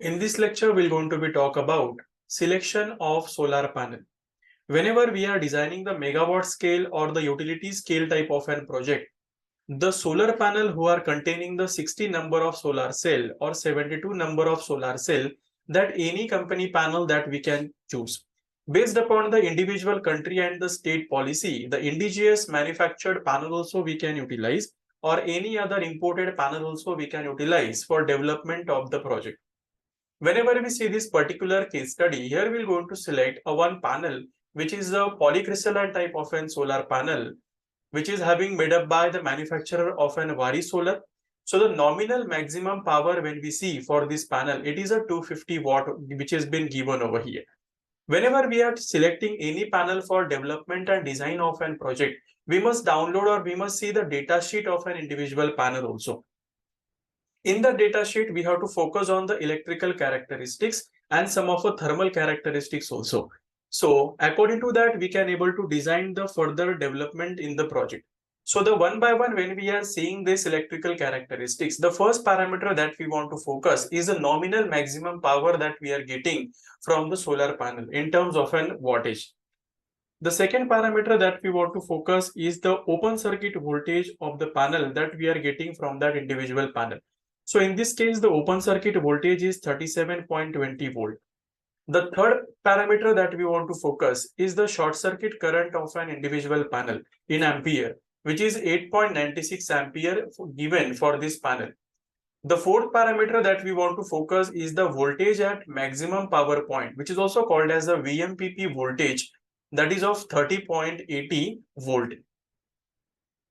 In this lecture, we're going to be talk about selection of solar panel. Whenever we are designing the megawatt scale or the utility scale type of an project, the solar panel who are containing the 60 number of solar cell or 72 number of solar cell, that any company panel that we can choose. Based upon the individual country and the state policy, the indigenous manufactured panel also we can utilize, or any other imported panel also we can utilize for development of the project. Whenever we see this particular case study, here we're going to select a one panel, which is a polycrystalline type of an solar panel, which is having made up by the manufacturer of an Vari Solar. So the nominal maximum power when we see for this panel, it is a 250 watt, which has been given over here. Whenever we are selecting any panel for development and design of an project, we must download or we must see the data sheet of an individual panel also. In the data sheet, we have to focus on the electrical characteristics and some of the thermal characteristics also. So according to that, we can able to design the further development in the project. So the one by one, when we are seeing this electrical characteristics, the first parameter that we want to focus is the nominal maximum power that we are getting from the solar panel in terms of an wattage. The second parameter that we want to focus is the open circuit voltage of the panel that we are getting from that individual panel. So in this case, the open circuit voltage is 37.20 volt. The third parameter that we want to focus is the short circuit current of an individual panel in ampere, which is 8.96 ampere given for this panel. The fourth parameter that we want to focus is the voltage at maximum power point, which is also called as the VMPP voltage, that is of 30.80 volt.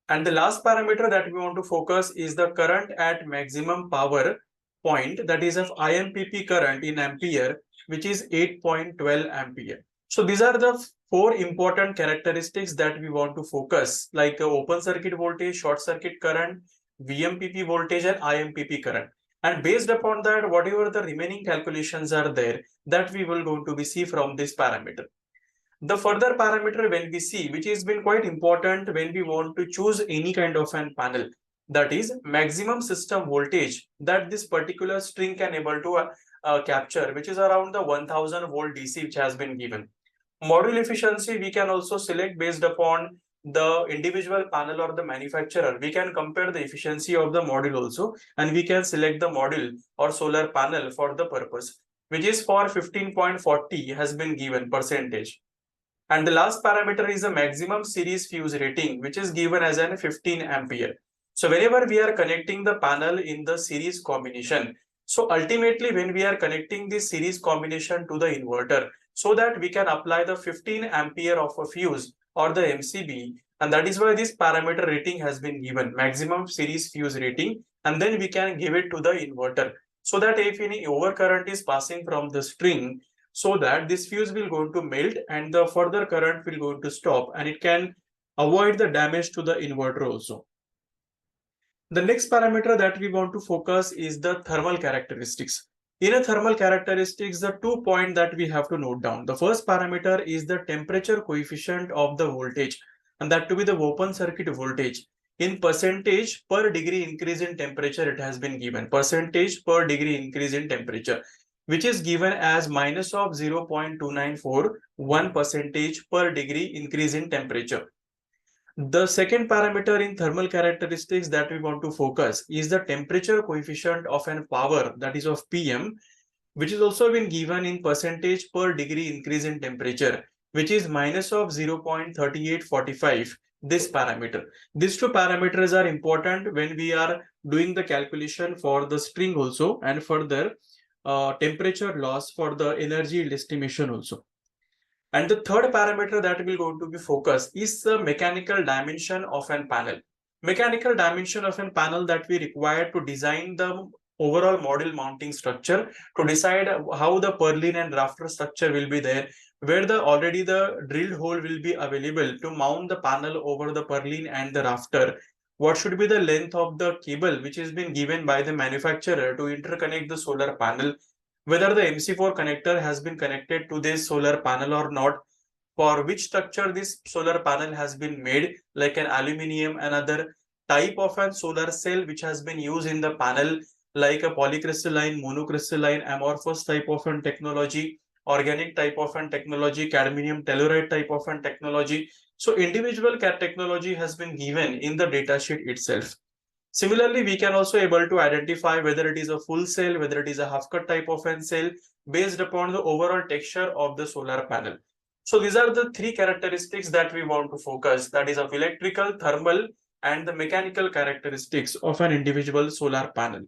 And the last parameter that we want to focus is the current at maximum power point, that is of IMPP current in ampere, which is 8.12 ampere. So these are the four important characteristics that we want to focus, like open circuit voltage, short circuit current, VMPP voltage and IMPP current. And based upon that, whatever the remaining calculations are there, that we will going to be see from this parameter. The further parameter when we see, which has been quite important when we want to choose any kind of an panel, that is maximum system voltage that this particular string can able to capture, which is around the 1000 volt DC, which has been given. Module efficiency we can also select based upon the individual panel or the manufacturer. We can compare the efficiency of the module also, and we can select the module or solar panel for the purpose, which is for 15.40 has been given percentage. And the last parameter is the maximum series fuse rating, which is given as an 15 ampere. So whenever we are connecting the panel in the series combination, so ultimately when we are connecting this series combination to the inverter, so that we can apply the 15 ampere of a fuse or the MCB, and that is why this parameter rating has been given, maximum series fuse rating, and then we can give it to the inverter, so that if any overcurrent is passing from the string, so that this fuse will going to melt and the further current will going to stop, and it can avoid the damage to the inverter also. The next parameter that we want to focus is the thermal characteristics. In a thermal characteristics, the 2 points that we have to note down. The first parameter is the temperature coefficient of the voltage, and that to be the open circuit voltage. In percentage per degree increase in temperature, it has been given percentage per degree increase in temperature, which is given as minus of 0.294 1% per degree increase in temperature. The second parameter in thermal characteristics that we want to focus is the temperature coefficient of an power, that is of PM, which is also been given in percentage per degree increase in temperature, which is minus of 0.3845, this parameter. These two parameters are important when we are doing the calculation for the string also, and further temperature loss for the energy estimation also. And the third parameter that will going to be focused is the mechanical dimension of an panel. Mechanical dimension of an panel that we require to design the overall module mounting structure, to decide how the purlin and rafter structure will be there, where the already the drilled hole will be available to mount the panel over the purlin and the rafter. What should be the length of the cable which has been given by the manufacturer to interconnect the solar panel, whether the MC4 connector has been connected to this solar panel or not, for which structure this solar panel has been made, like an aluminium, another type of a solar cell which has been used in the panel, like a polycrystalline, monocrystalline, amorphous type of an technology, organic type of an technology, cadmium telluride type of an technology. So individual CAD technology has been given in the datasheet itself. Similarly, we can also able to identify whether it is a full cell, whether it is a half cut type of an cell based upon the overall texture of the solar panel. So these are the three characteristics that we want to focus, that is of electrical, thermal and the mechanical characteristics of an individual solar panel.